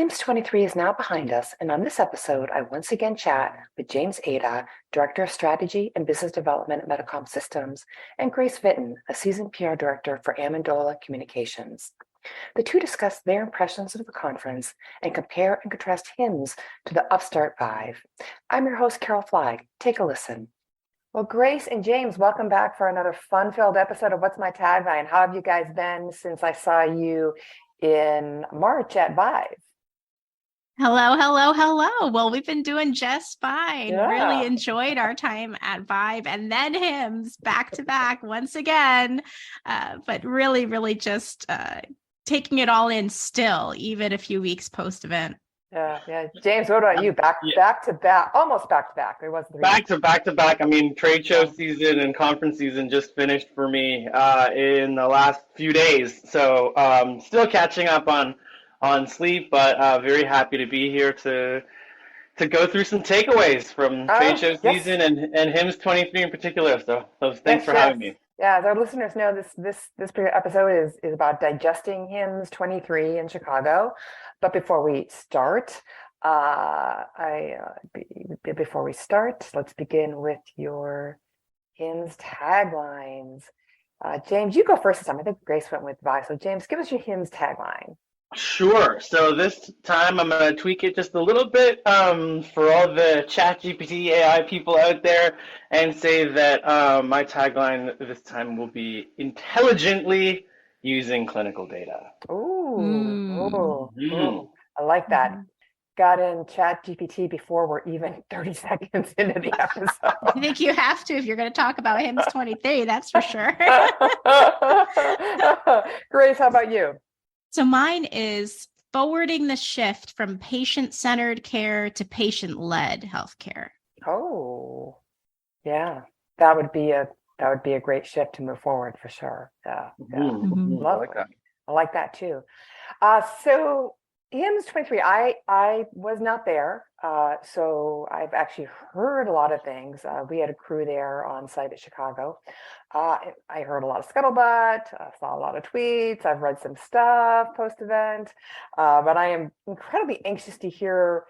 HIMSS23 is now behind us, and on this episode, I once again chat with James Aita, Director of Strategy and Business Development at Medicom Systems, and Grace Vinton, a seasoned PR Director for Amendola Communications. The two discuss their impressions of the conference and compare and contrast HIMSS to the Upstart Vive. I'm your host, Carol Flagg. Take a listen. Well, Grace and James, welcome back for another fun-filled episode of What's My Tagline? How have you guys been since I saw you in March at Vive? Hello. Well, we've been doing just fine. Yeah. Really enjoyed our time at Vive and then HIMSS back to back once again. But really just taking it all in still, even a few weeks post-event. Yeah. James, what about you? Back to back, almost back to back. There was back to back. I mean, trade show season and conference season just finished for me in the last few days. So still catching up on sleep, but very happy to be here to go through some takeaways from trade show season and HIMSS23 in particular. So thanks for having me. Yeah, as our listeners know, this episode is about digesting HIMSS23 in Chicago. But before we start, let's begin with your HIMSS taglines. James, you go first this time. I think Grace went with Vive. So James, give us your HIMSS tagline. Sure. So this time I'm going to tweak it just a little bit for all the ChatGPT AI people out there and say that my tagline this time will be intelligently using clinical data. Ooh. I like that. Got in ChatGPT before we're even 30 seconds into the episode. I think you have to if you're going to talk about HIMSS23, that's for sure. Grace, how about you? So mine is forwarding the shift from patient-centered care to patient-led healthcare. Oh, yeah, that would be a great shift to move forward for sure. Yeah. Mm-hmm. I like that. I like that too. So HIMSS23, I was not there, so I've actually heard a lot of things. We had a crew there on site at Chicago. I heard a lot of scuttlebutt, saw a lot of tweets, I've read some stuff post-event, but I am incredibly anxious to hear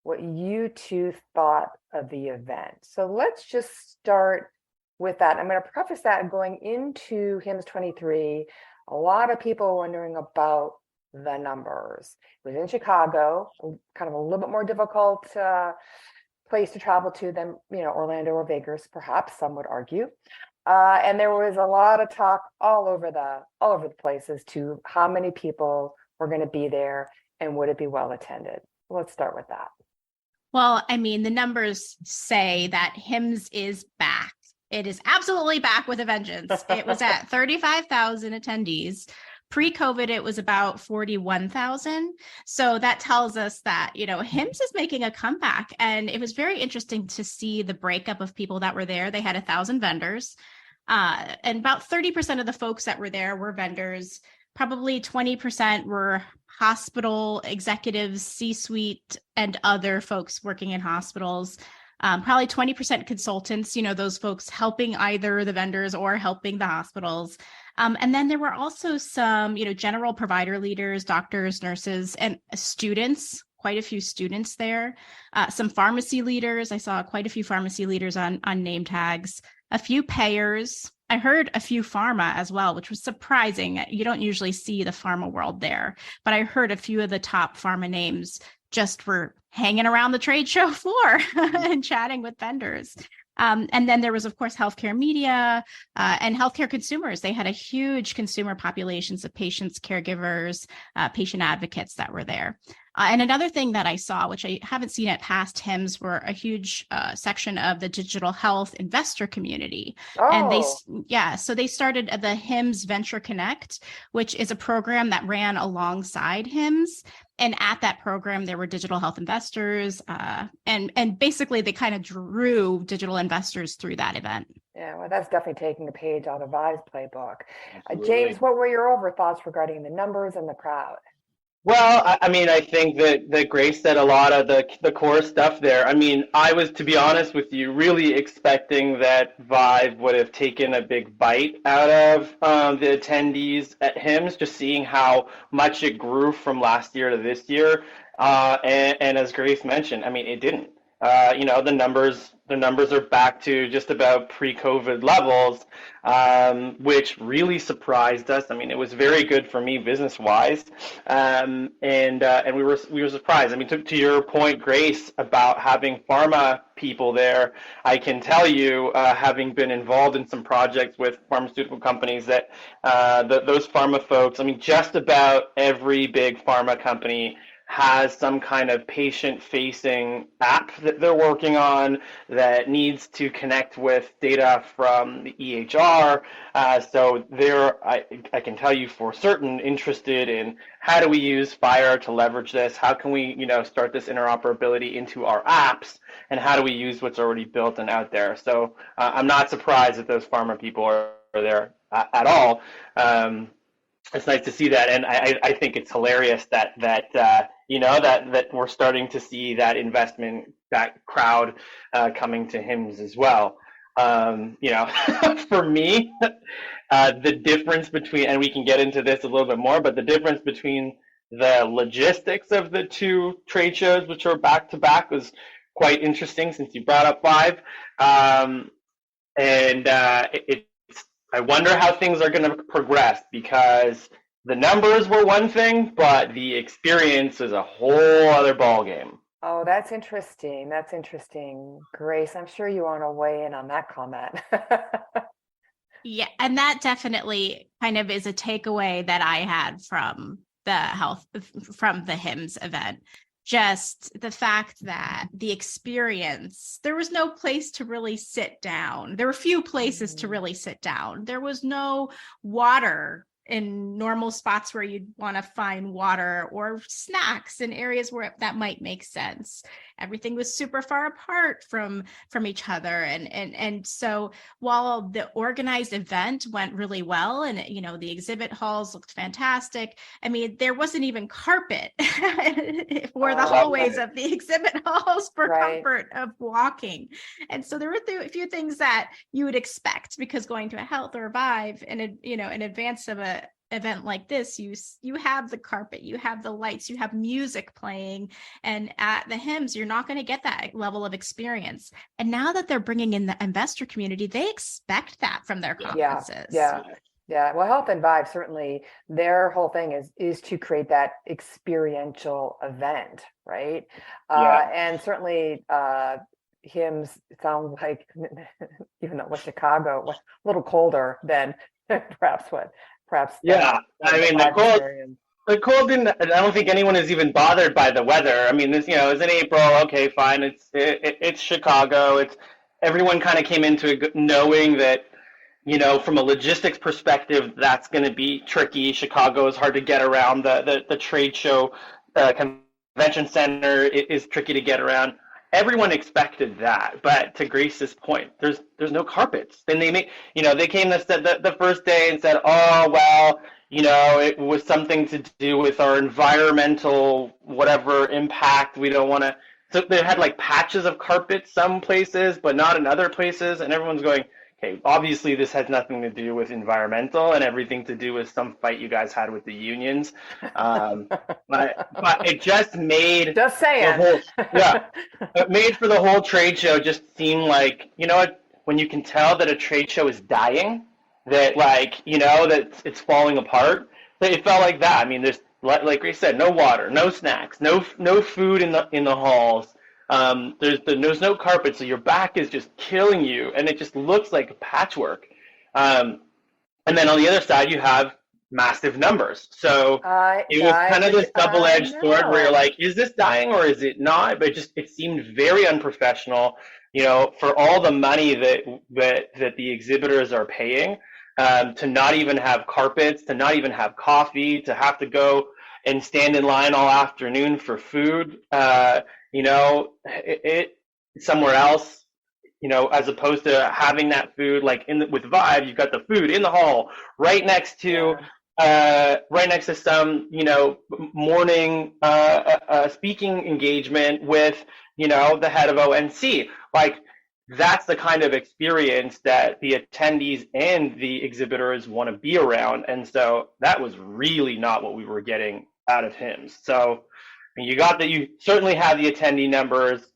what you two thought of the event. So let's just start with that. I'm going to preface that going into HIMSS23. A lot of people are wondering about the numbers. It was in Chicago, kind of a little bit more difficult place to travel to than Orlando or Vegas, perhaps some would argue. And there was a lot of talk all over the place as to how many people were going to be there and would it be well attended. Let's start with that. Well, I mean, the numbers say that HIMSS is back. It is absolutely back with a vengeance. It was at 35,000 attendees. Pre-COVID, it was about 41,000. So that tells us that, HIMSS is making a comeback. And it was very interesting to see the breakup of people that were there. They had 1,000 vendors. And about 30% of the folks that were there were vendors. Probably 20% were hospital executives, C-suite, and other folks working in hospitals. Probably 20% consultants, those folks helping either the vendors or helping the hospitals. And then there were also some, general provider leaders, doctors, nurses, and students, quite a few students there. Some pharmacy leaders. I saw quite a few pharmacy leaders on name tags, a few payers. I heard a few pharma as well, which was surprising. You don't usually see the pharma world there, but I heard a few of the top pharma names just for hanging around the trade show floor and chatting with vendors. And then there was, of course, healthcare media and healthcare consumers. They had a huge consumer populations of patients, caregivers, patient advocates that were there. And another thing that I saw, which I haven't seen at past HIMSS, were a huge section of the digital health investor community. Oh. And so they started the HIMSS Venture Connect, which is a program that ran alongside HIMSS. And at that program, there were digital health investors, and basically they kind of drew digital investors through that event. Yeah, well, that's definitely taking a page out of Vive's playbook. James, what were your overall thoughts regarding the numbers and the crowd? Well, I mean, I think that Grace said a lot of the core stuff there. I mean, I was, to be honest with you, really expecting that Vive would have taken a big bite out of the attendees at HIMSS, just seeing how much it grew from last year to this year. And as Grace mentioned, I mean, it didn't. The numbers are back to just about pre-COVID levels, which really surprised us. I mean, it was very good for me business-wise, and we were surprised. I mean, to your point, Grace, about having pharma people there, I can tell you, having been involved in some projects with pharmaceutical companies, that those pharma folks. I mean, just about every big pharma company has some kind of patient-facing app that they're working on that needs to connect with data from the EHR. So I can tell you for certain, interested in how do we use Fire to leverage this? How can we, start this interoperability into our apps? And how do we use what's already built and out there? So I'm not surprised that those pharma people are there at all. It's nice to see that, and I think it's hilarious that we're starting to see that investment, that crowd coming to HIMSS as well. For me, the difference between, and we can get into this a little bit more, but the difference between the logistics of the two trade shows, which are back to back, was quite interesting since you brought up Vive, I wonder how things are going to progress, because the numbers were one thing, but the experience is a whole other ballgame. Oh, that's interesting. That's interesting. Grace, I'm sure you want to weigh in on that comment. Yeah, and that definitely kind of is a takeaway that I had from the HIMSS event. Just the fact that the experience, there was no place to really sit down. There were few places to really sit down. There was no water in normal spots where you'd want to find water, or snacks in areas where that might make sense. Everything was super far apart from each other. And so while the organized event went really well, and the exhibit halls looked fantastic, I mean, there wasn't even carpet for the hallways of the exhibit halls for comfort of walking. And so there were a few things that you would expect, because going to a health or a Vive and in advance of a event like this, you have the carpet, you have the lights, you have music playing, and at the HIMSS you're not going to get that level of experience. And now that they're bringing in the investor community, they expect that from their conferences. Yeah. Well, Health and Vive, certainly their whole thing is to create that experiential event, right? And certainly HIMSS sounds like, even though it was Chicago, was a little colder than perhaps. I mean, the cold didn't. I don't think anyone is even bothered by the weather. I mean, it's in April. Okay, fine. It's Chicago. Everyone kind of came into it knowing that, from a logistics perspective, that's going to be tricky. Chicago is hard to get around. The trade show convention center is tricky to get around. Everyone expected that, but to Grace's point, there's no carpets. And they came the first day and said, oh well, it was something to do with our environmental whatever impact. We don't want to. So they had like patches of carpet some places, but not in other places, and everyone's going, okay, obviously this has nothing to do with environmental and everything to do with some fight you guys had with the unions. But it just made it made for the whole trade show just seem like, when you can tell that a trade show is dying, that that it's falling apart. It felt like that. I mean, there's, like Grace said, no water, no snacks, no food in the halls. There's no carpet, so your back is just killing you, and it just looks like a patchwork. And then on the other side, you have massive numbers. So it was kind of this double-edged sword where you're like, is this dying or is it not? But it seemed very unprofessional, for all the money that the exhibitors are paying, to not even have carpets, to not even have coffee, to have to go and stand in line all afternoon for food. It somewhere else, as opposed to having that food with Vive, you've got the food in the hall right next to right next to some, morning speaking engagement with, the head of ONC. Like, that's the kind of experience that the attendees and the exhibitors want to be around. And so that was really not what we were getting out of HIMSS. So you certainly have the attendee numbers.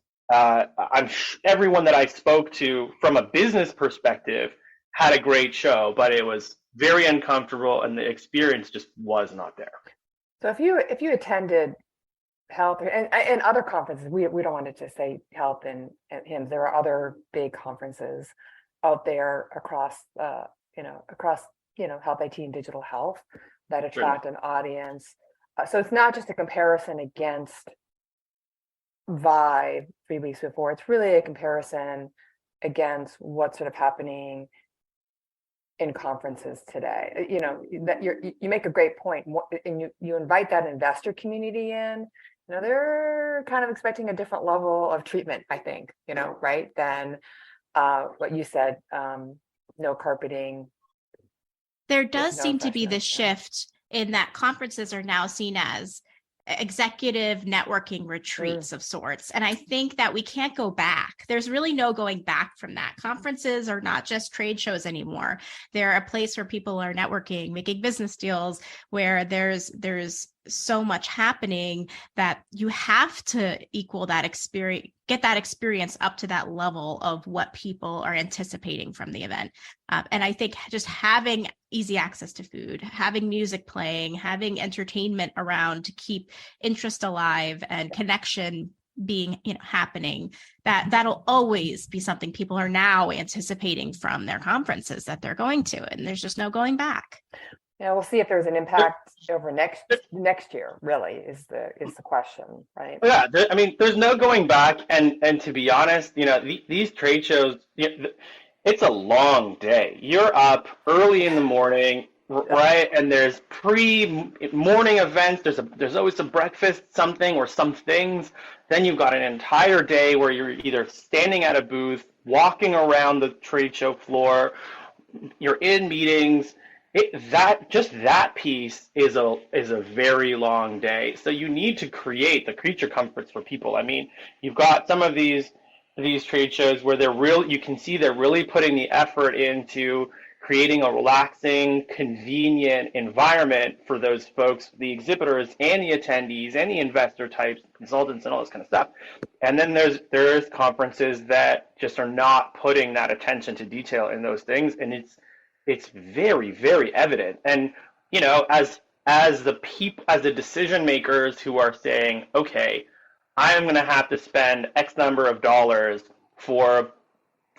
Everyone that I spoke to from a business perspective had a great show, but it was very uncomfortable and the experience just was not there. So if you attended health and other conferences, we don't want to just say health and HIMSS. There are other big conferences out there across health IT and digital health that attract an audience. So it's not just a comparison against Vive 3 weeks before. It's really a comparison against what's sort of happening in conferences today. That you make a great point, and you invite that investor community in. They're kind of expecting a different level of treatment, I think, right, than what you said, no carpeting. There does seem to be this shift in that conferences are now seen as executive networking retreats of sorts. And I think that we can't go back. There's really no going back from that. Conferences are not just trade shows anymore. They're a place where people are networking, making business deals, where there's so much happening that you have to equal that experience, get that experience up to that level of what people are anticipating from the event. And I think just having easy access to food, having music playing, having entertainment around to keep interest alive and connection being happening, that'll always be something people are now anticipating from their conferences that they're going to, and there's just no going back. Yeah, we'll see if there's an impact over next year. Really, is the question, right? Yeah, there's no going back, and to be honest, these trade shows, it's a long day. You're up early in the morning, right? And there's pre-morning events. There's always a breakfast, something or some things. Then you've got an entire day where you're either standing at a booth, walking around the trade show floor, you're in meetings. That piece is a very long day. So you need to create the creature comforts for people. I mean, you've got some of these trade shows where you can see they're really putting the effort into creating a relaxing, convenient environment for those folks, the exhibitors and the attendees and the investor types, consultants and all this kind of stuff. And then there's conferences that just are not putting that attention to detail in those things, and it's very, very evident. And as the decision makers who are saying, okay, I am going to have to spend X number of dollars for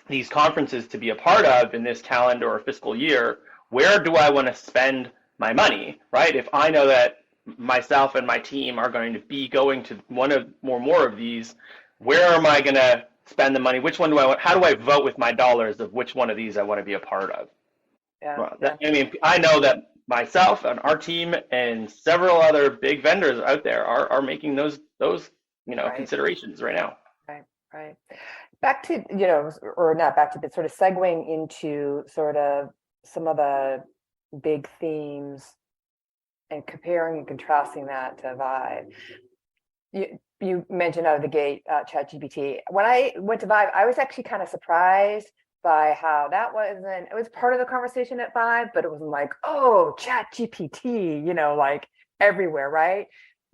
these conferences to be a part of in this calendar or fiscal year, where do I want to spend my money, right? If I know that myself and my team are going to be going to one of more of these, where am I going to spend the money? Which one do I want? How do I vote with my dollars of which one of these I want to be a part of? I know that myself and our team and several other big vendors out there are making those considerations right now. Right. Back to, or not back to, but sort of segueing into sort of some of the big themes and comparing and contrasting that to Vive. You mentioned out of the gate ChatGPT. When I went to Vive, I was actually kind of surprised by how it was part of the conversation at Vive, but it wasn't like, oh, ChatGPT, like everywhere, right?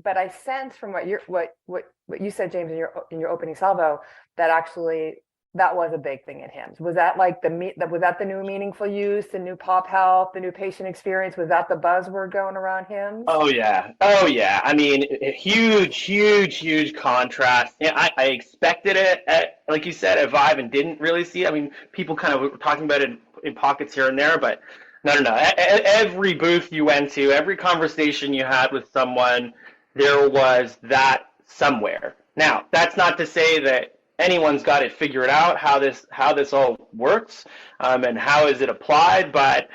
But I sense from what you said, James, in your opening salvo, that actually that was a big thing at HIMSS. Was that like was that the new meaningful use, the new pop health, the new patient experience? Was that the buzzword going around HIMSS? Oh yeah. I mean, a huge contrast. I expected it like you said, at Vive, and didn't really see it. I mean, people kind of were talking about it in pockets here and there, but no. Every booth you went to, every conversation you had with someone, there was that somewhere. Now, that's not to say that anyone's got it figured out how this all works and how is it applied, but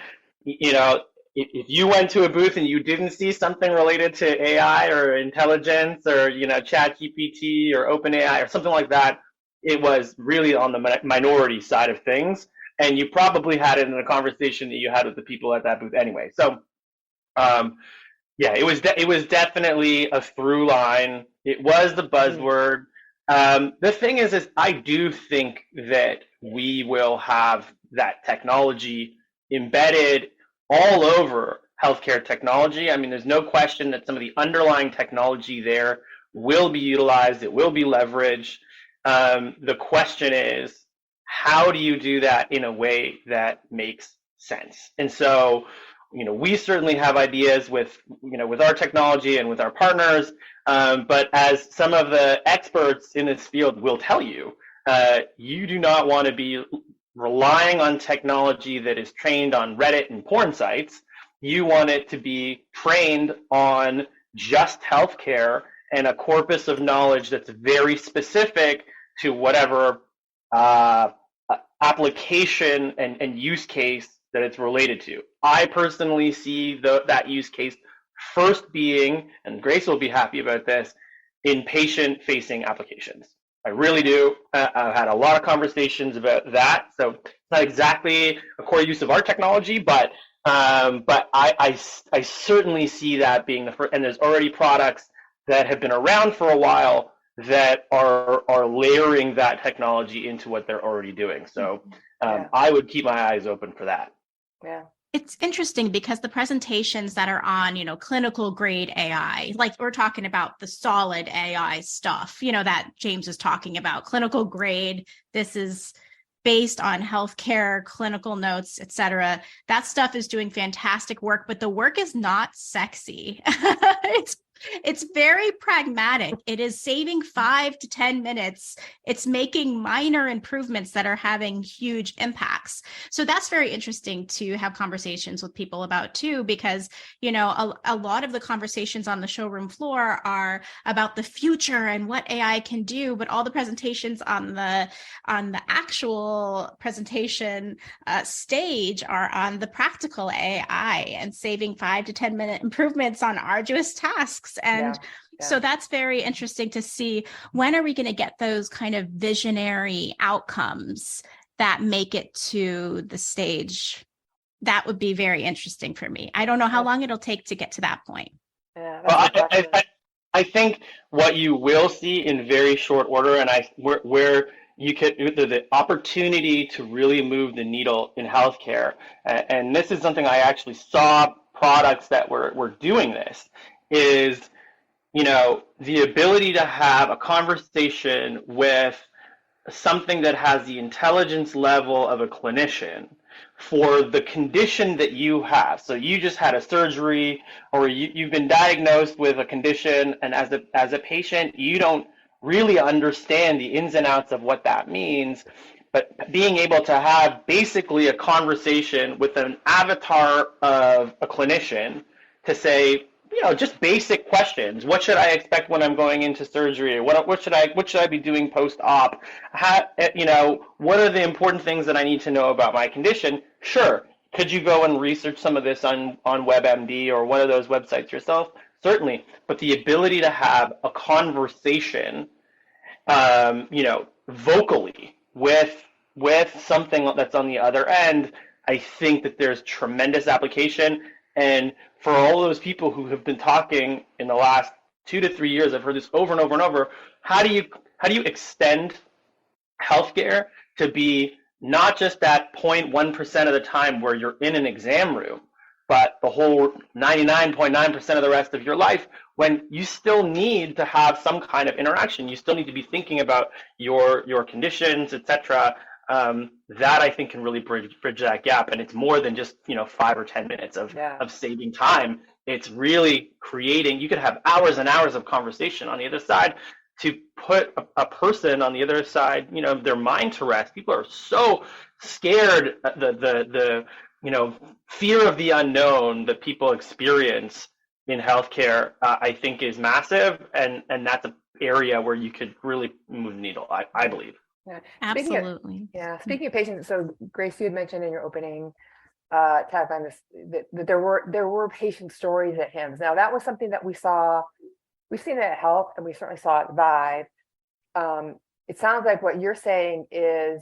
if you went to a booth and you didn't see something related to AI or intelligence or ChatGPT or OpenAI or something like that, it was really on the minority side of things, and you probably had it in a conversation that you had with the people at that booth anyway. So Yeah, it was definitely a through line. It was the buzzword. The thing is I do think that we will have that technology embedded all over healthcare technology. I mean, there's no question that some of the underlying technology there will be utilized. It will be leveraged. The question is, how do you do that in a way that makes sense? And so, we certainly have ideas with, with our technology and with our partners. But as some of the experts in this field will tell you, you do not want to be relying on technology that is trained on Reddit and porn sites. You want it to be trained on just healthcare and a corpus of knowledge that's very specific to whatever application and use case that it's related to. I personally see that use case first being, and Grace will be happy about this, in patient-facing applications. I really do. I've had a lot of conversations about that. So it's not exactly a core use of our technology, but I certainly see that being the first. And there's already products that have been around for a while that are layering that technology into what they're already doing. So I would keep my eyes open for that. Yeah. It's interesting because the presentations that are on, clinical grade AI, like we're talking about the solid AI stuff, that James is talking about, clinical grade, this is based on healthcare, clinical notes, et cetera. That stuff is doing fantastic work, but the work is not sexy. It's very pragmatic. It is saving 5 to 10 minutes. It's making minor improvements that are having huge impacts. So that's very interesting to have conversations with people about too, because, a lot of the conversations on the showroom floor are about the future and what AI can do, but all the presentations on the actual presentation stage are on the practical AI and saving 5 to 10 minute improvements on arduous tasks. And so that's very interesting to see. When are we going to get those kind of visionary outcomes that make it to the stage? That would be very interesting for me. I don't know how long it'll take to get to that point. Yeah, well, I think what you will see in very short order, and where you could, the opportunity to really move the needle in healthcare, and this is something I actually saw products that were doing this, is, the ability to have a conversation with something that has the intelligence level of a clinician for the condition that you have. So you just had a surgery, or you've been diagnosed with a condition, and as a patient, you don't really understand the ins and outs of what that means. But being able to have basically a conversation with an avatar of a clinician to say, just basic questions. What should I expect when I'm going into surgery? What should I be doing post-op? What are the important things that I need to know about my condition? Sure. Could you go and research some of this on WebMD or one of those websites yourself? Certainly. But the ability to have a conversation, vocally with something that's on the other end, I think that there's tremendous application. And for all those people who have been talking in the last 2 to 3 years, I've heard this over and over and over. How do you extend healthcare to be not just that 0.1% of the time where you're in an exam room, but the whole 99.9% of the rest of your life, when you still need to have some kind of interaction? You still need to be thinking about your conditions, etc. That I think can really bridge that gap, and it's more than just 5 or 10 minutes of saving time. It's really creating. You could have hours and hours of conversation on the other side to put a person on the other side, their mind to rest. People are so scared. The fear of the unknown that people experience in healthcare, I think, is massive, and that's an area where you could really move the needle. I believe. Yeah, absolutely. Speaking of patients, so Grace, you had mentioned in your opening tagline that there were patient stories at HIMSS. Now that was something that we've seen it at Health, and we certainly saw it at Vive. It sounds like what you're saying is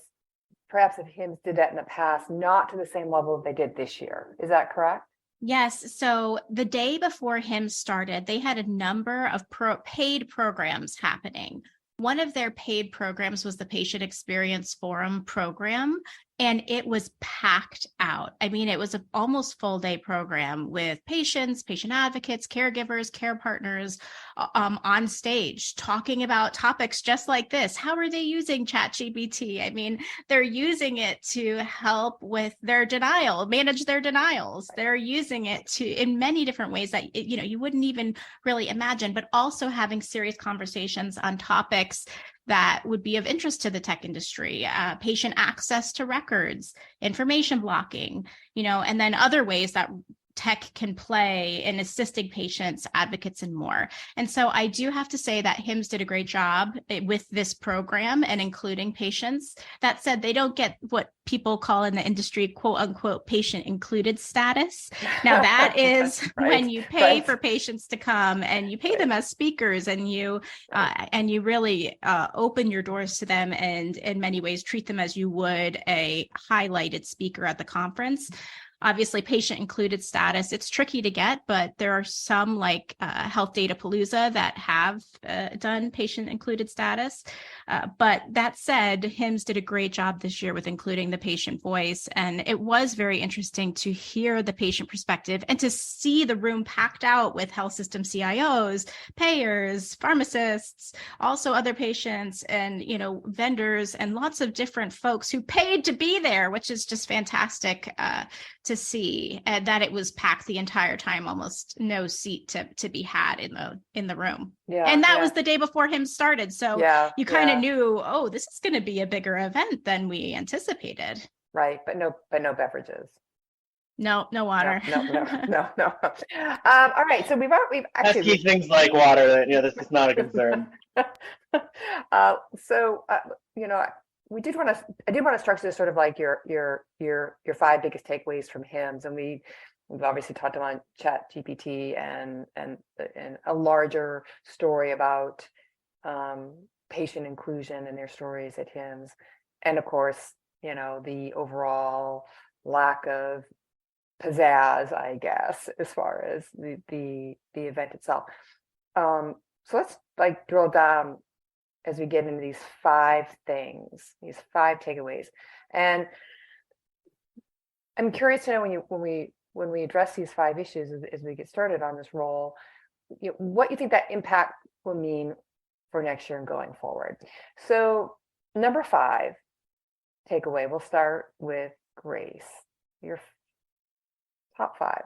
perhaps if HIMSS did that in the past, not to the same level as they did this year. Is that correct? Yes. So the day before HIMSS started, they had a number of paid programs happening. One of their paid programs was the Patient Experience Forum program, and it was packed out. I mean, it was an almost full day program with patients, patient advocates, caregivers, care partners on stage talking about topics just like this. How are they using ChatGPT? I mean, they're using it to help with their denial, manage their denials. They're using it to in many different ways that you wouldn't even really imagine, but also having serious conversations on topics that would be of interest to the tech industry, patient access to records, information blocking, and then other ways that tech can play in assisting patients, advocates, and more. And so I do have to say that HIMSS did a great job with this program and including patients. That said, they don't get what people call in the industry, quote unquote, patient included status. Now that is right, when you pay for patients to come and you pay them as speakers and you really open your doors to them and in many ways treat them as you would a highlighted speaker at the conference. Obviously, patient included status, it's tricky to get, but there are some like Health Data Palooza that have done patient included status. But that said, HIMSS did a great job this year with including the patient voice. And it was very interesting to hear the patient perspective and to see the room packed out with health system CIOs, payers, pharmacists, also other patients and, vendors and lots of different folks who paid to be there, which is just fantastic to see that it was packed the entire time, almost no seat to be had in the room. Yeah, and that was the day before HIMSS started. So you kind of knew, oh, this is going to be a bigger event than we anticipated. Right, but no beverages. No water. No. All right, so we've actually pesky things like water. This is not a concern. I did want to structure this sort of like your 5 biggest takeaways from HIMSS, and we've obviously talked about ChatGPT and a larger story about patient inclusion and their stories at HIMSS, and of course, the overall lack of pizzazz, I guess, as far as the event itself. So let's like drill down as we get into these 5 things, these 5 takeaways. And I'm curious to know when we address these 5 issues as we get started on this role, what you think that impact will mean for next year and going forward. So number 5 takeaway, we'll start with Grace. Your top 5.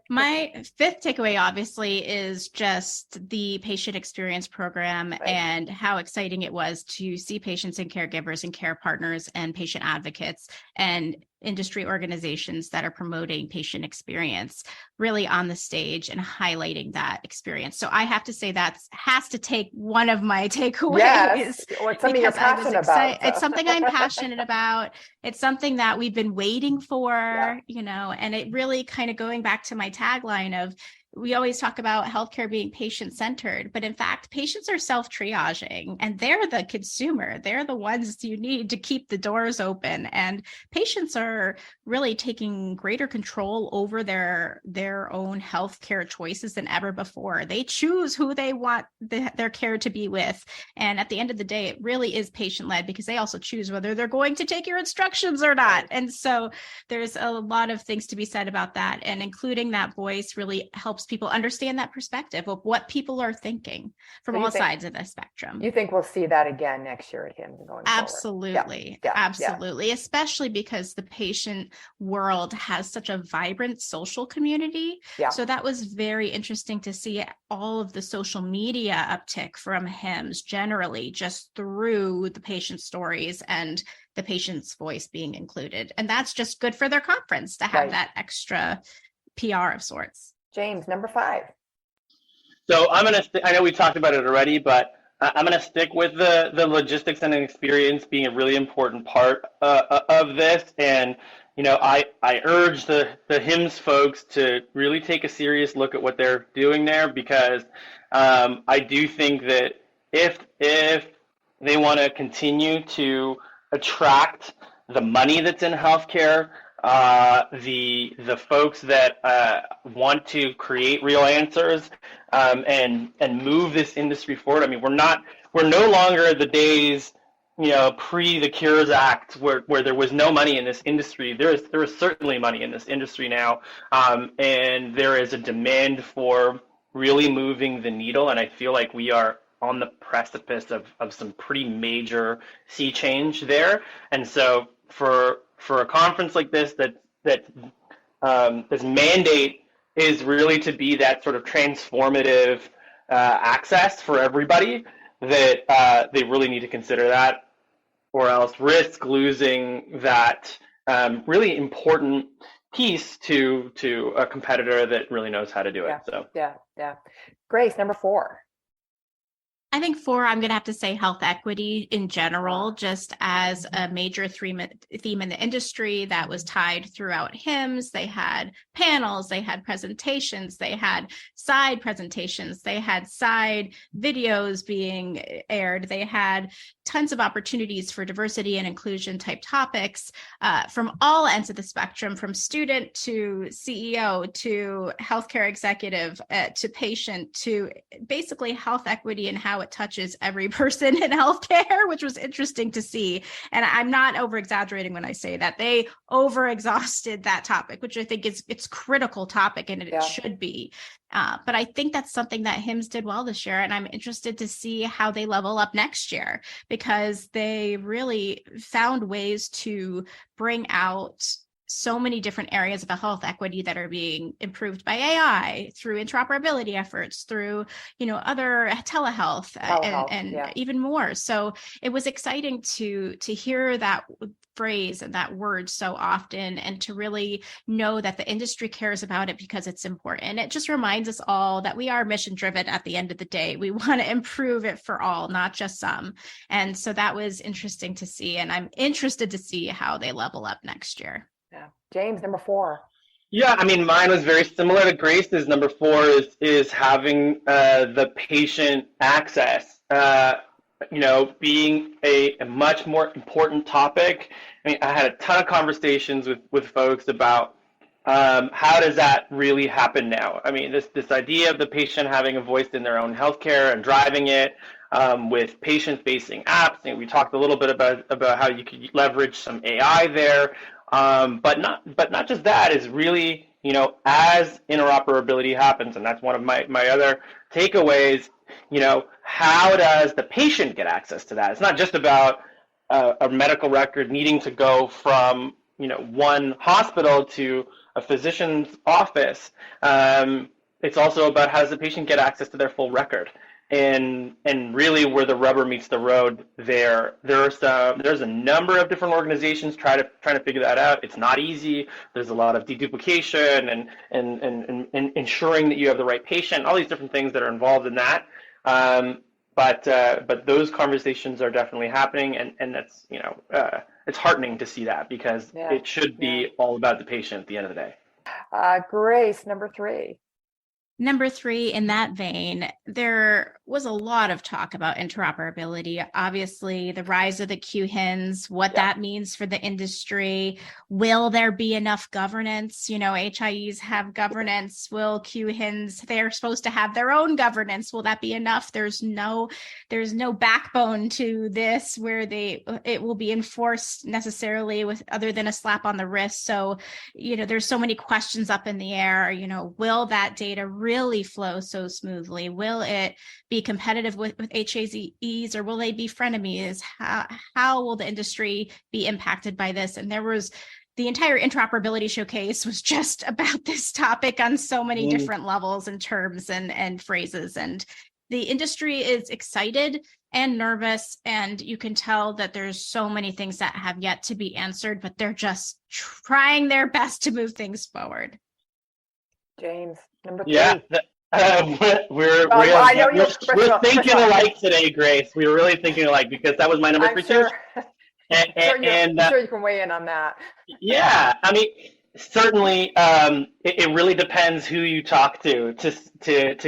My 5th takeaway, obviously, is just the patient experience program and how exciting it was to see patients and caregivers and care partners and patient advocates and industry organizations that are promoting patient experience really on the stage and highlighting that experience. So I have to say that has to take one of my takeaways. Yes, well, it's something you're passionate about. It's something I'm passionate about. It's something that we've been waiting for, and it really kind of going back to my tagline of, we always talk about healthcare being patient-centered, but in fact, patients are self-triaging and they're the consumer. They're the ones you need to keep the doors open. And patients are really taking greater control over their own healthcare choices than ever before. They choose who they want their care to be with. And at the end of the day, it really is patient-led because they also choose whether they're going to take your instructions or not. And so there's a lot of things to be said about that. And including that voice really helps people understand that perspective of what people are thinking from all sides of the spectrum. You think we'll see that again next year at HIMSS going Absolutely. forward? Absolutely. Especially because the patient world has such a vibrant social community. So that was very interesting to see all of the social media uptick from HIMSS generally just through the patient stories and the patient's voice being included. And that's just good for their conference to have that extra PR of sorts. James, number 5. So I'm going to, I know we talked about it already, but I'm going to stick with the logistics and experience being a really important part of this. And, I urge the HIMSS folks to really take a serious look at what they're doing there, because I do think that if they want to continue to attract the money that's in healthcare, the folks that want to create real answers and move this industry forward. I mean, we're no longer the days, pre the Cures Act where there was no money in this industry. There is certainly money in this industry now, and there is a demand for really moving the needle. And I feel like we are on the precipice of some pretty major sea change there. And so for a conference like this, this mandate is really to be that sort of transformative access for everybody, that they really need to consider that, or else risk losing that really important piece to a competitor that really knows how to do it. So yeah. Grace, number 4. I think 4, I'm going to have to say health equity in general, just as a major theme in the industry that was tied throughout HIMSS. They had panels, they had presentations, they had side presentations, they had side videos being aired, they had tons of opportunities for diversity and inclusion type topics from all ends of the spectrum, from student to CEO to healthcare executive to patient, to basically health equity and how it touches every person in healthcare, which was interesting to see. And I'm not over exaggerating when I say that. They over exhausted that topic, which I think it's critical topic, and it should be. But I think that's something that HIMSS did well this year, and I'm interested to see how they level up next year, because they really found ways to bring out so many different areas of health equity that are being improved by AI, through interoperability efforts, through other telehealth, and even more. So it was exciting to hear that phrase and that word so often, and to really know that the industry cares about it because it's important. It just reminds us all that we are mission driven at the end of the day. We want to improve it for all, not just some. And so that was interesting to see, and I'm interested to see how they level up next year. Yeah. James, number 4. Yeah, I mean, mine was very similar to Grace's. Number 4 is having the patient access, being a much more important topic. I mean, I had a ton of conversations with folks about how does that really happen now? I mean, this idea of the patient having a voice in their own healthcare and driving it with patient-facing apps. And we talked a little bit about how you could leverage some AI there. But not just that, is really, as interoperability happens, and that's one of my other takeaways, how does the patient get access to that? It's not just about a medical record needing to go from, one hospital to a physician's office. It's also about how does the patient get access to their full record? And really where the rubber meets the road there's a number of different organizations trying to figure that out. It's not easy. There's a lot of deduplication and ensuring that you have the right patient, all these different things that are involved in that. But those conversations are definitely happening, and that's, it's heartening to see that, because it should be all about the patient at the end of the day. Grace, number 3. Number 3, in that vein, there was a lot of talk about interoperability. Obviously, the rise of the QHINs, what that means for the industry. Will there be enough governance? HIEs have governance. Will QHINs, they're supposed to have their own governance. Will that be enough? There's no backbone to this where it will be enforced necessarily with other than a slap on the wrist. So, there's so many questions up in the air. Will that data really flow so smoothly? Will it be competitive with HAZEs, or will they be frenemies? How will the industry be impacted by this? And the entire interoperability showcase was just about this topic on so many different levels and terms and phrases. And the industry is excited and nervous, and you can tell that there's so many things that have yet to be answered, but they're just trying their best to move things forward. James, number 3. Yeah, we're thinking alike today, Grace. We were really thinking alike, because that was my number 3 too. I'm sure you can weigh in on that. Yeah, I mean, certainly, it really depends who you talk to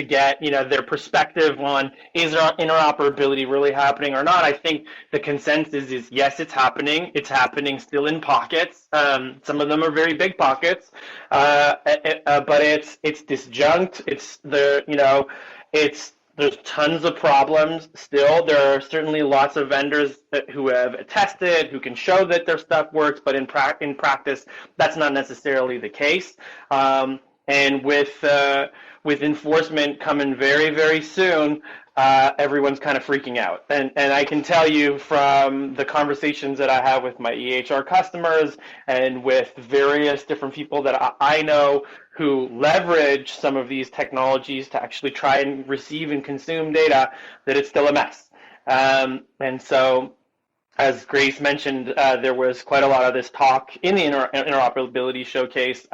get, their perspective on is interoperability really happening or not. I think the consensus is yes, it's happening. It's happening still in pockets. Some of them are very big pockets, but it's disjunct. There's tons of problems still. There are certainly lots of vendors who have tested, who can show that their stuff works, but in practice, that's not necessarily the case. And with enforcement coming very, very soon, everyone's kind of freaking out. And I can tell you from the conversations that I have with my EHR customers and with various different people that I know who leverage some of these technologies to actually try and receive and consume data, that it's still a mess. And so, as Grace mentioned, there was quite a lot of this talk in the interoperability showcase.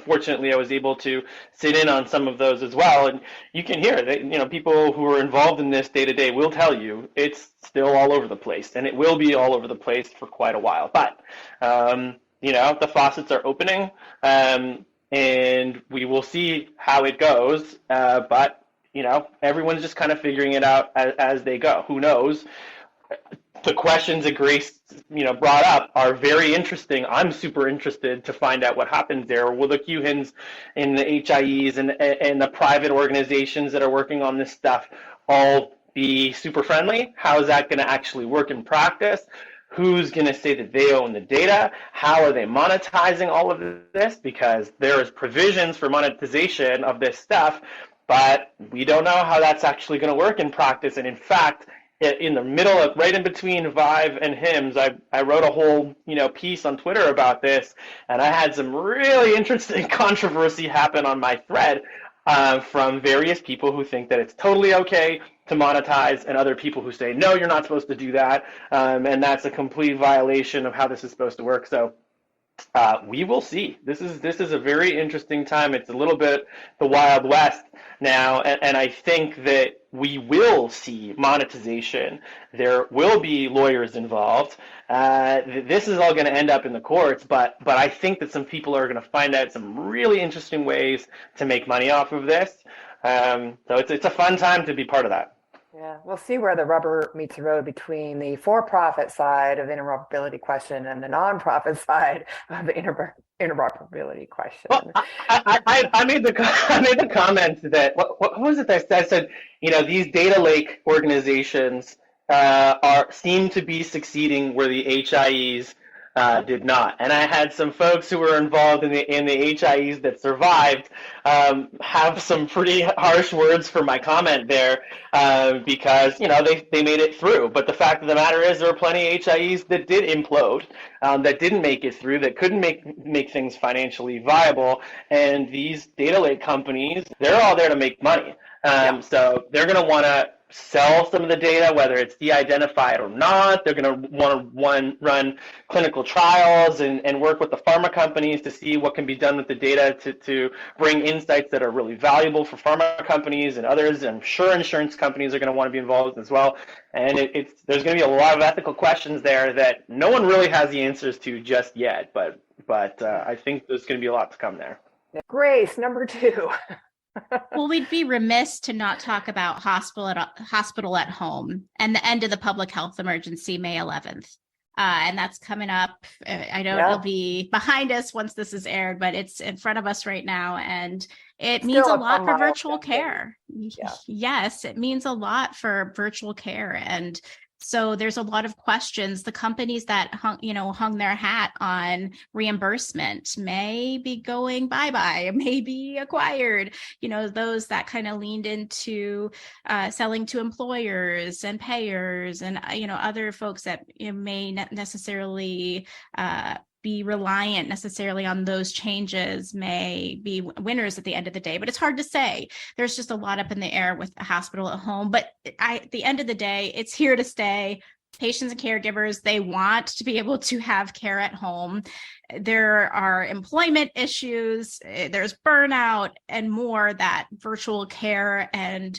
Fortunately, I was able to sit in on some of those as well, and you can hear that, people who are involved in this day to day will tell you it's still all over the place, and it will be all over the place for quite a while. But, the faucets are opening, and we will see how it goes. But, everyone's just kind of figuring it out as they go. Who knows? The questions that Grace, brought up are very interesting. I'm super interested to find out what happens there. Will the QHINs and the HIEs and the private organizations that are working on this stuff all be super friendly? How is that going to actually work in practice? Who's going to say that they own the data? How are they monetizing all of this? Because there is provisions for monetization of this stuff, but we don't know how that's actually going to work in practice. And in fact, in the middle of, right in between Vive and HIMSS, I wrote a whole, piece on Twitter about this, and I had some really interesting controversy happen on my thread from various people who think that it's totally okay to monetize, and other people who say, no, you're not supposed to do that, and that's a complete violation of how this is supposed to work. So we will see. This is a very interesting time. It's a little bit the Wild West now, and I think that we will see monetization. There will be lawyers involved. This is all going to end up in the courts, but I think that some people are going to find out some really interesting ways to make money off of this. So it's a fun time to be part of that. Yeah, we'll see where the rubber meets the road between the for-profit side of the interoperability question and the non-profit side of the interoperability question. Well, I made the comment that what was it that I said? These data lake organizations seem to be succeeding where the HIEs did not. And I had some folks who were involved in the HIEs that survived have some pretty harsh words for my comment there because they made it through. But the fact of the matter is there were plenty of HIEs that did implode, that didn't make it through, that couldn't make things financially viable. And these data lake companies, they're all there to make money. So they're going to want to sell some of the data, whether it's de-identified or not. They're going to want to run clinical trials and work with the pharma companies to see what can be done with the data to bring insights that are really valuable for pharma companies and others. I'm sure insurance companies are going to want to be involved as well. And there's going to be a lot of ethical questions there that no one really has the answers to just yet. But I think there's going to be a lot to come there. Grace, number 2. Well, we'd be remiss to not talk about hospital at home and the end of the public health emergency, May 11th. And that's coming up. I know it'll be behind us once this is aired, but it's in front of us right now. And it means a lot for virtual care. Yeah. Yes, it means a lot for virtual care. And so there's a lot of questions. The companies that hung their hat on reimbursement may be going bye-bye, may be acquired. Those that kind of leaned into selling to employers and payers and, other folks that may not necessarily be reliant necessarily on those changes may be winners at the end of the day, but it's hard to say. There's just a lot up in the air with a hospital at home, but at the end of the day, it's here to stay. Patients and caregivers, they want to be able to have care at home. There are employment issues, there's burnout and more that virtual care and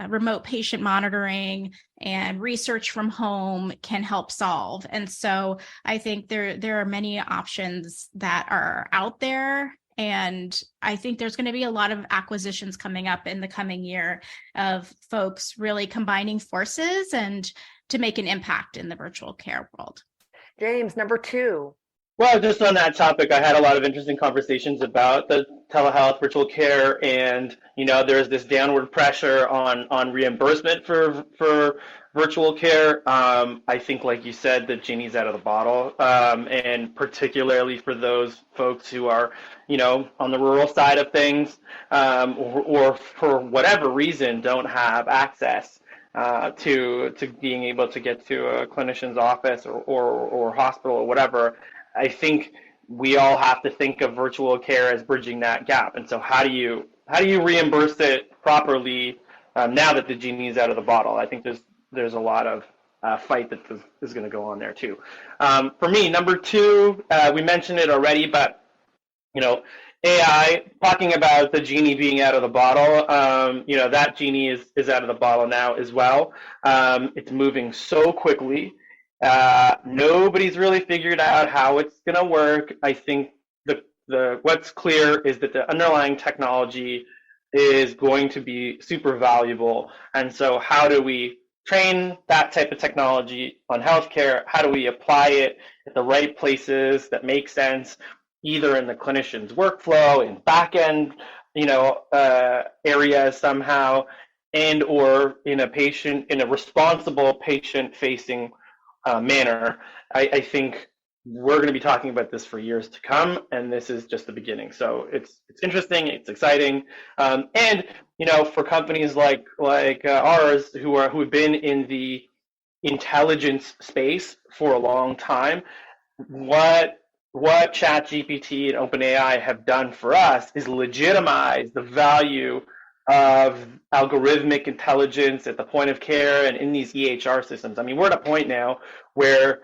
remote patient monitoring and research from home can help solve. And so I think there are many options that are out there. And I think there's going to be a lot of acquisitions coming up in the coming year of folks really combining forces and to make an impact in the virtual care world. James, number 2. Well, just on that topic, I had a lot of interesting conversations about the telehealth virtual care, and there's this downward pressure on reimbursement for virtual care. I think, like you said, the genie's out of the bottle, and particularly for those folks who are, on the rural side of things, or for whatever reason don't have access to being able to get to a clinician's office or hospital or whatever. I think we all have to think of virtual care as bridging that gap. And so how do you reimburse it properly now that the genie is out of the bottle? I think there's a lot of fight that is going to go on there too. For me, number 2, we mentioned it already, but AI, talking about the genie being out of the bottle, that genie is out of the bottle now as well. It's moving so quickly. Nobody's really figured out how it's going to work. I think the what's clear is that the underlying technology is going to be super valuable. And so how do we train that type of technology on healthcare? How do we apply it at the right places that make sense, either in the clinician's workflow, in back-end, areas somehow, and or in a responsible patient-facing manner? I think we're going to be talking about this for years to come, and this is just the beginning. So it's interesting, it's exciting, and for companies like ours who have been in the intelligence space for a long time, what ChatGPT and OpenAI have done for us is legitimize the value of algorithmic intelligence at the point of care and in these EHR systems. I mean, we're at a point now where,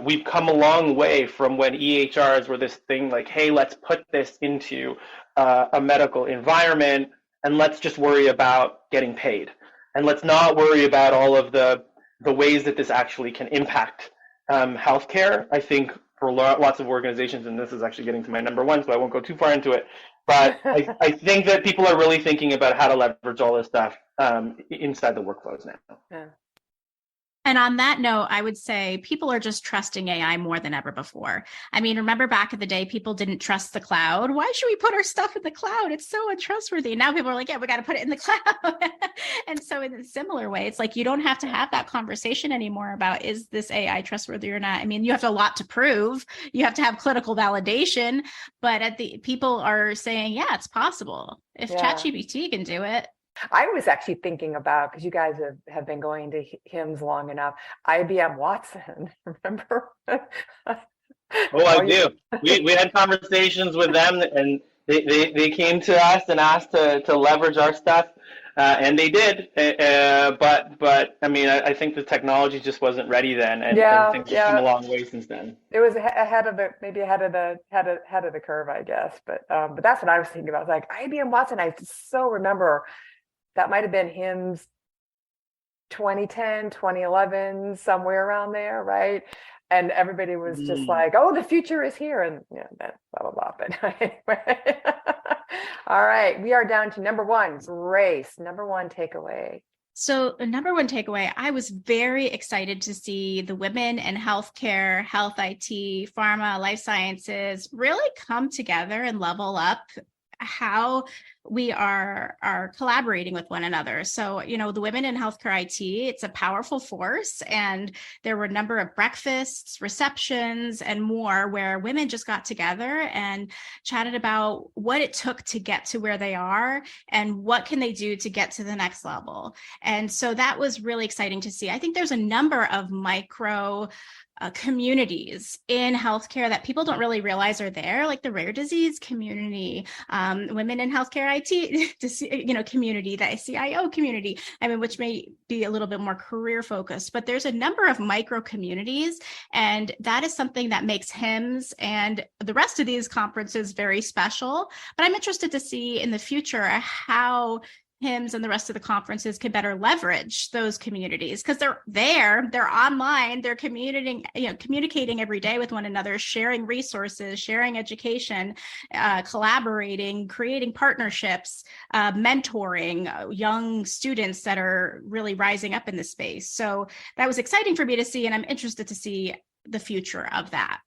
we've come a long way from when EHRs were this thing like, hey, let's put this into a medical environment and let's just worry about getting paid. And let's not worry about all of the ways that this actually can impact healthcare. I think for lots of organizations, and this is actually getting to my number 1, so I won't go too far into it, but I think that people are really thinking about how to leverage all this stuff inside the workflows now. Yeah. And on that note, I would say people are just trusting AI more than ever before. I mean, remember back in the day, people didn't trust the cloud. Why should we put our stuff in the cloud? It's so untrustworthy. And now people are like, yeah, we got to put it in the cloud. And so in a similar way, it's like you don't have to have that conversation anymore about, is this AI trustworthy or not? I mean, you have a lot to prove. You have to have clinical validation. But people are saying, yeah, it's possible. If ChatGPT can do it. I was actually thinking about, because you guys have been going to HIMSS long enough, IBM Watson, remember? Oh, I do. We had conversations with them, and they came to us and asked to leverage our stuff, and they did. But I mean, I think the technology just wasn't ready then, and things have come a long way since then. It was ahead of the curve, I guess. But that's what I was thinking about. I was like, IBM Watson. I so remember. That might have been HIMSS 2010, 2011, somewhere around there, right? And everybody was just like, oh, the future is here. And then blah, blah, blah. But anyway. All right. We are down to number 1, Grace. Number 1 takeaway. So the number 1 takeaway, I was very excited to see the women in healthcare, health IT, pharma, life sciences really come together and level up how we are collaborating with one another. So, the women in healthcare IT, it's a powerful force. And there were a number of breakfasts, receptions, and more where women just got together and chatted about what it took to get to where they are and what can they do to get to the next level. And so that was really exciting to see. I think there's a number of micro communities in healthcare that people don't really realize are there, like the rare disease community, women in healthcare IT community, the CIO community, I mean, which may be a little bit more career focused, but there's a number of micro communities. And that is something that makes HIMSS and the rest of these conferences very special. But I'm interested to see in the future how HIMSS and the rest of the conferences can better leverage those communities, because they're online, they're communicating every day with one another, sharing resources, sharing education, collaborating, creating partnerships, mentoring young students that are really rising up in the space. So that was exciting for me to see, and I'm interested to see the future of that.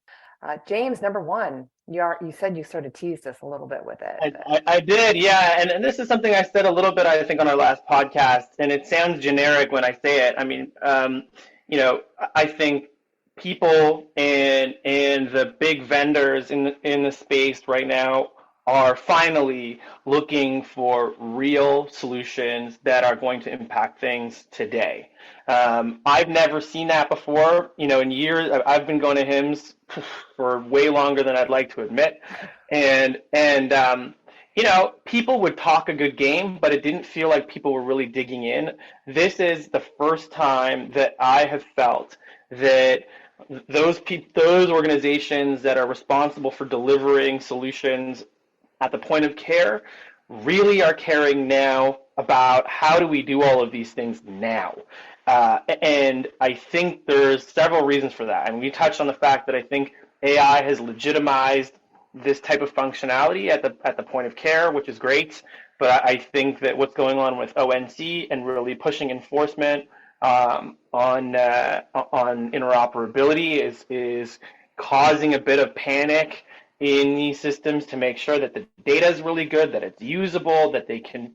James, number one, you said you sort of teased us a little bit with it. I did, yeah. And this is something I said a little bit, I think, on our last podcast, and it sounds generic when I say it. I mean, I think people and the big vendors in the space right now are finally looking for real solutions that are going to impact things today. I've never seen that before. In years, I've been going to HIMSS for way longer than I'd like to admit. And people would talk a good game, but it didn't feel like people were really digging in. This is the first time that I have felt that those organizations that are responsible for delivering solutions at the point of care really are caring now about how do we do all of these things now. And I think there's several reasons for that. And we touched on the fact that I think AI has legitimized this type of functionality at the point of care, which is great. But I think that what's going on with ONC and really pushing enforcement on interoperability is causing a bit of panic in these systems to make sure that the data is really good, that it's usable, that they can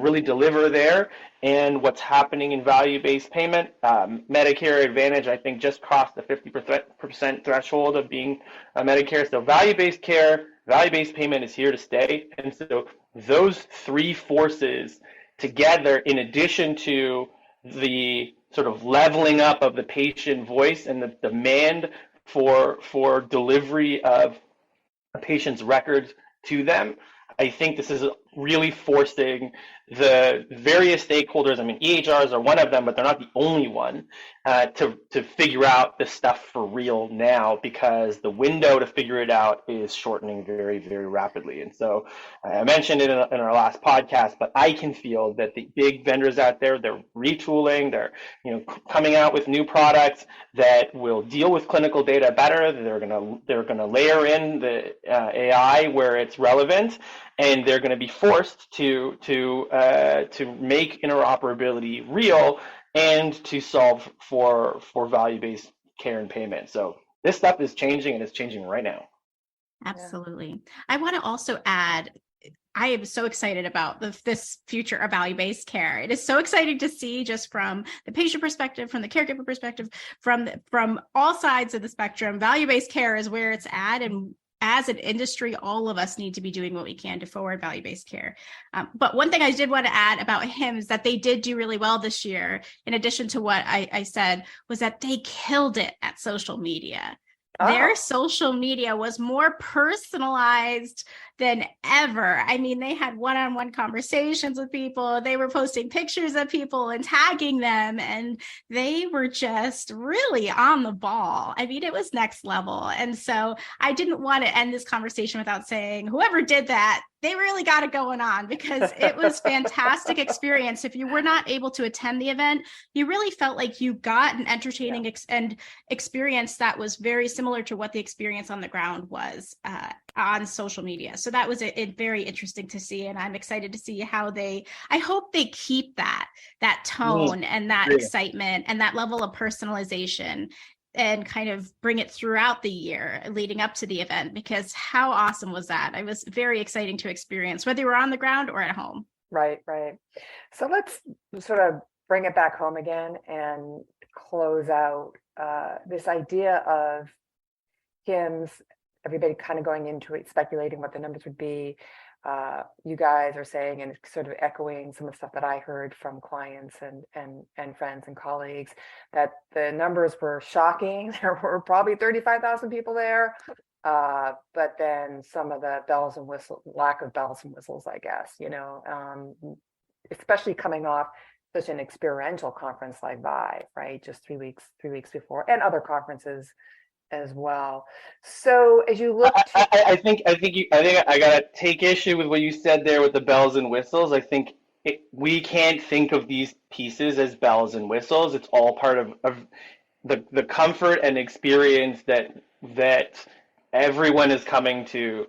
really deliver there. And what's happening in value-based payment, Medicare Advantage, I think, just crossed the 50% threshold of being a Medicare. So value-based care, value-based payment is here to stay. And so those three forces together, in addition to the sort of leveling up of the patient voice and the demand for delivery of a patient's records to them, I think this is really forcing the various stakeholders. I mean, EHRs are one of them, but they're not the only one, to figure out this stuff for real now, because the window to figure it out is shortening very, very rapidly. And so I mentioned it in our last podcast, but I can feel that the big vendors out there, they're retooling, they're coming out with new products that will deal with clinical data better. They're gonna layer in the AI where it's relevant, and they're going to be forced to make interoperability real and to solve for value-based care and payment. So this stuff is changing, and it's changing right now. Absolutely. I want to also add, I am so excited about this future of value-based care. It is so exciting to see, just from the patient perspective, from the caregiver perspective, from all sides of the spectrum. Value-based care is where it's at, and as an industry, all of us need to be doing what we can to forward value-based care. But one thing I did want to add about HIMSS that they did do really well this year, in addition to what I said, was that they killed it at social media. Their social media was more personalized than ever. I mean, they had one-on-one conversations with people. They were posting pictures of people and tagging them, and they were just really on the ball. I mean, it was next level. And so I didn't want to end this conversation without saying, whoever did that, they really got it going on, because it was fantastic experience. If you were not able to attend the event, you really felt like you got an entertaining experience that was very similar to what the experience on the ground was on social media. So that was a very interesting to see, and I'm excited to see how I hope they keep that tone and that excitement and that level of personalization, and kind of bring it throughout the year leading up to the event, because how awesome was that? It was very exciting to experience, whether you were on the ground or at home. Right. So let's sort of bring it back home again and close out this idea of HIMSS, everybody kind of going into it, speculating what the numbers would be. You guys are saying, and sort of echoing some of the stuff that I heard from clients and friends and colleagues, that the numbers were shocking. There were probably 35,000 people there. But then some of the bells and whistles, lack of bells and whistles, I guess, especially coming off such an experiential conference like Vive, right? Just 3 weeks before, and other conferences as well. So as you look to, I gotta take issue with what you said there with the bells and whistles. I think we can't think of these pieces as bells and whistles. It's all part of the comfort and experience that everyone is coming to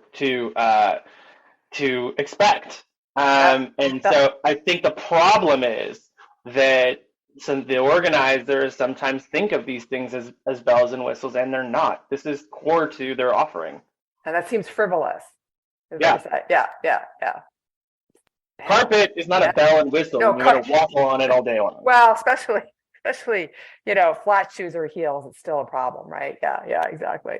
expect. So I think the problem is that the organizers sometimes think of these things as bells and whistles, and they're not. This is core to their offering. and that seems frivolous. Yeah. Yeah. Carpet is not a bell and whistle. No, You're going to waffle on it all day long. Well, especially, flat shoes or heels, it's still a problem, right? Yeah, exactly.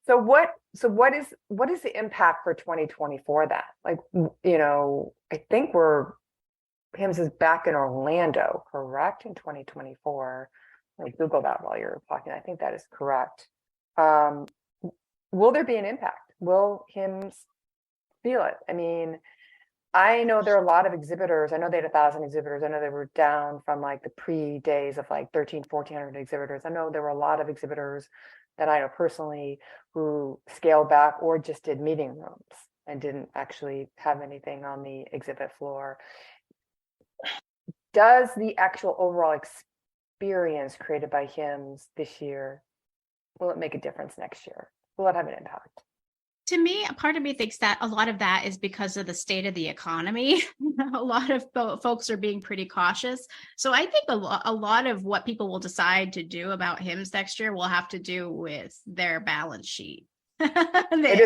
So what is the impact for 2024 then? Like, I think HIMSS is back in Orlando, correct? In 2024. Like Google that while you're talking. I think that is correct. Will there be an impact? Will HIMSS feel it? I mean, I know there are a lot of exhibitors. I know they had 1,000 exhibitors. I know they were down from like the pre-days of like 1,400 exhibitors. I know there were a lot of exhibitors that I know personally who scaled back or just did meeting rooms and didn't actually have anything on the exhibit floor. Does the actual overall experience created by HIMSS this year, will it make a difference next year? Will it have an impact? To me, a part of me thinks that a lot of that is because of the state of the economy. A lot of folks are being pretty cautious. So I think a lot of what people will decide to do about HIMSS next year will have to do with their balance sheet. It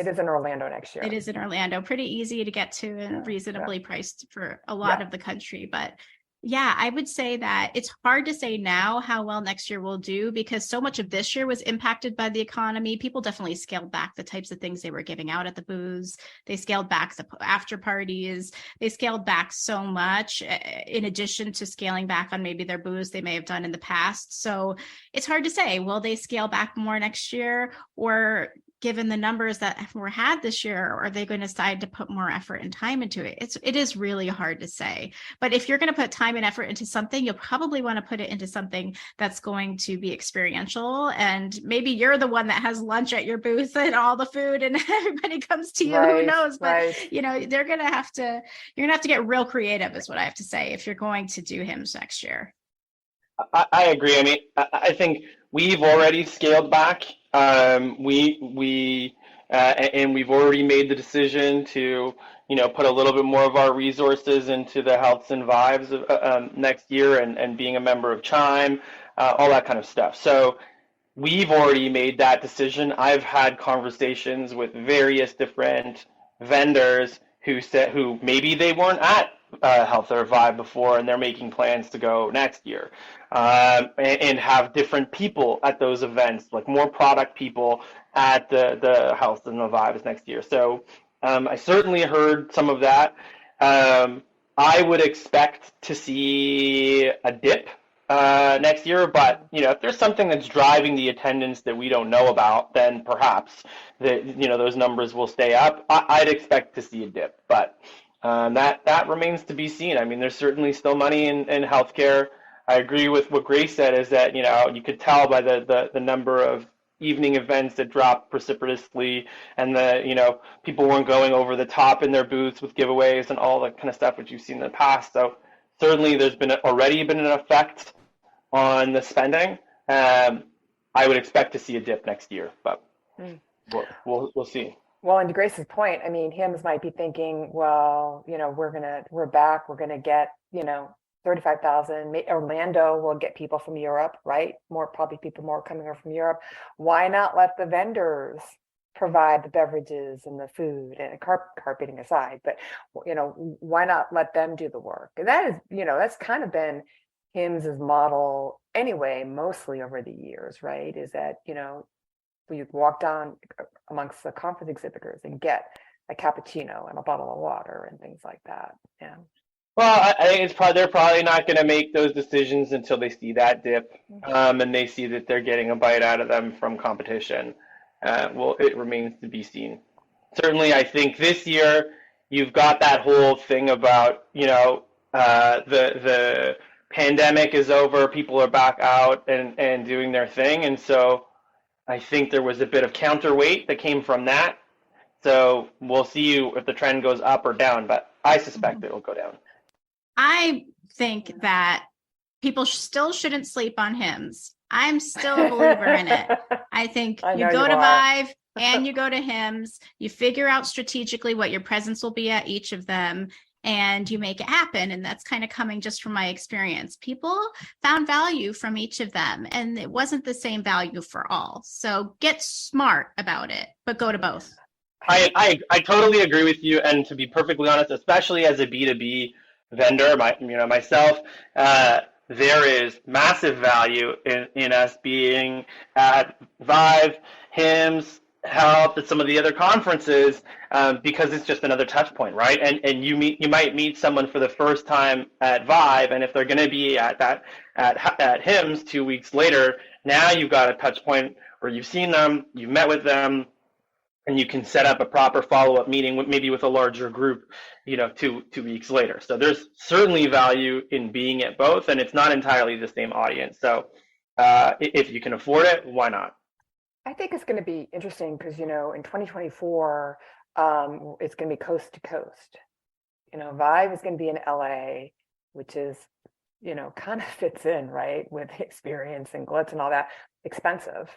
is in Orlando next year. It is in Orlando. Pretty easy to get to and reasonably priced for a lot of the country. But yeah, I would say that it's hard to say now how well next year will do because so much of this year was impacted by the economy. People definitely scaled back the types of things they were giving out at the booths. They scaled back the after parties. They scaled back so much in addition to scaling back on maybe their booths they may have done in the past. So it's hard to say, will they scale back more next year, or given the numbers that were had this year, are they going to decide to put more effort and time into it? It is really hard to say. But if you're going to put time and effort into something, you'll probably want to put it into something that's going to be experiential. And maybe you're the one that has lunch at your booth and all the food and everybody comes to you, who knows? But you're going to have to get real creative is what I have to say if you're going to do HIMSS next year. I agree. I mean, I think we've already scaled back. And we've already made the decision to, put a little bit more of our resources into the healths and vibes next year and being a member of Chime, all that kind of stuff. So we've already made that decision. I've had conversations with various different vendors who maybe they weren't at Health or Vibe before, and they're making plans to go next year, and have different people at those events, like more product people at the Health and the Vibes next year. So I certainly heard some of that. I would expect to see a dip next year, but if there's something that's driving the attendance that we don't know about, then perhaps those numbers will stay up. I'd expect to see a dip, but that remains to be seen. I mean, there's certainly still money in healthcare. I agree with what Grace said, is that you could tell by the number of evening events that dropped precipitously, and people weren't going over the top in their booths with giveaways and all that kind of stuff which you've seen in the past. So certainly there's already been an effect on the spending. I would expect to see a dip next year, but we'll see. Well, and to Grace's point, I mean, HIMSS might be thinking, well, we're back, we're gonna get 35,000. Orlando will get people from Europe, right? Probably people more coming over from Europe. Why not let the vendors provide the beverages and the food and carpeting aside? But why not let them do the work? And that is, that's kind of been HIMSS's model anyway, mostly over the years, right? Is that you walk down amongst the conference exhibitors and get a cappuccino and a bottle of water and things like that. Yeah. Well, I think they're probably not going to make those decisions until they see that dip, and they see that they're getting a bite out of them from competition. Well, it remains to be seen. Certainly, I think this year you've got that whole thing about, the pandemic is over, people are back out and doing their thing, and so I think there was a bit of counterweight that came from that. So we'll see if the trend goes up or down, but I suspect it'll go down. I think that people still shouldn't sleep on HIMSS. I'm still a believer in it. I think you go to Vive and you go to HIMSS, you figure out strategically what your presence will be at each of them, and you make it happen. And that's kind of coming just from my experience. People found value from each of them, and it wasn't the same value for all. So get smart about it, but go to both. I totally agree with you. And to be perfectly honest, especially as a B2B vendor, myself, there is massive value in us being at Vive, HIMSS, Health, at some of the other conferences, because it's just another touch point, right? And you might meet someone for the first time at Vive, and if they're going to be at HIMSS 2 weeks later, now you've got a touch point where you've seen them, you've met with them, and you can set up a proper follow-up meeting maybe with a larger group, 2 weeks later. So there's certainly value in being at both, and it's not entirely the same audience. So if you can afford it, why not? I think it's going to be interesting because, in 2024, it's going to be coast to coast. Vive is going to be in LA, which is, kind of fits in, right, with experience and glitz and all that. Expensive,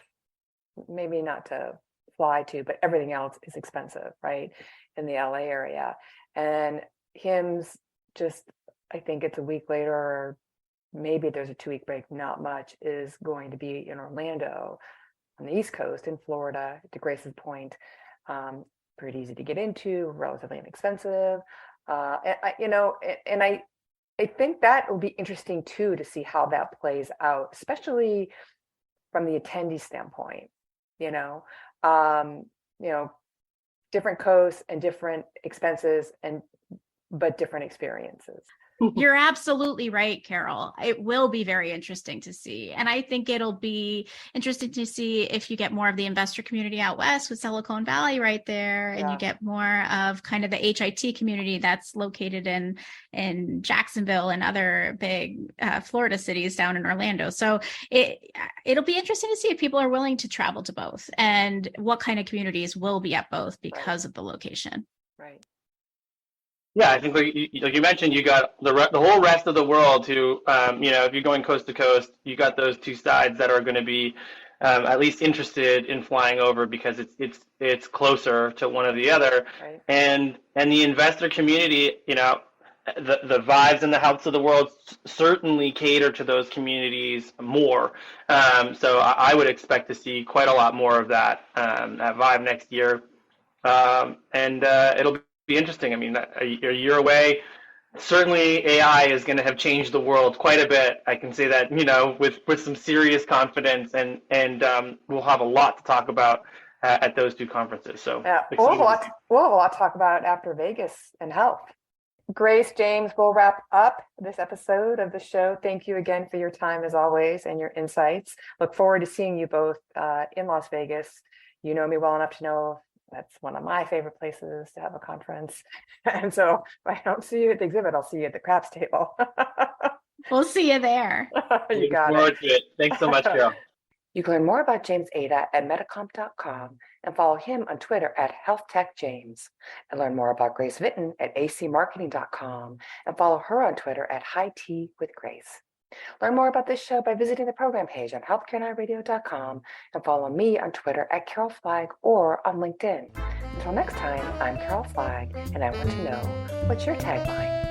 maybe not to fly to, but everything else is expensive, right, in the LA area. And HIMSS, I think it's a week later, or maybe there's a 2-week break, not much, is going to be in Orlando on the East Coast, in Florida, to Grace's point. Pretty easy to get into, relatively inexpensive. And I think that will be interesting too, to see how that plays out, especially from the attendee standpoint. Different coasts and different expenses, but different experiences. You're absolutely right, Carol. It will be very interesting to see. And I think it'll be interesting to see if you get more of the investor community out west with Silicon Valley right there, and you get more of kind of the HIT community that's located in Jacksonville and other big Florida cities down in Orlando. So it'll be interesting to see if people are willing to travel to both, and what kind of communities will be at both because of the location. Right. Yeah, I think like you mentioned, you got the whole rest of the world who, if you're going coast to coast, you got those two sides that are going to be at least interested in flying over because it's closer to one or the other, right. And the investor community, the Vives and the Helps of the world certainly cater to those communities more. So I would expect to see quite a lot more of that at Vive next year, and it'll be interesting. I mean, a year away, certainly AI is going to have changed the world quite a bit. I can say that, with some serious confidence, and we'll have a lot to talk about at those two conferences. So we'll have a lot to talk about after Vegas and health. Grace, James, we'll wrap up this episode of the show. Thank you again for your time as always and your insights. Look forward to seeing you both in Las Vegas. You know me well enough to know that's one of my favorite places to have a conference. And so if I don't see you at the exhibit, I'll see you at the craps table. We'll see you there. You got it. Thanks so much, Carol. You can learn more about James Aita at metacomp.com and follow him on Twitter at HealthTechJames, and learn more about Grace Vinton at acmarketing.com and follow her on Twitter at HighTeaWithGrace. Learn more about this show by visiting the program page on healthcareandradio.com and follow me on Twitter at Carol Flagg or on LinkedIn. Until next time, I'm Carol Flagg, and I want to know, what's your tagline?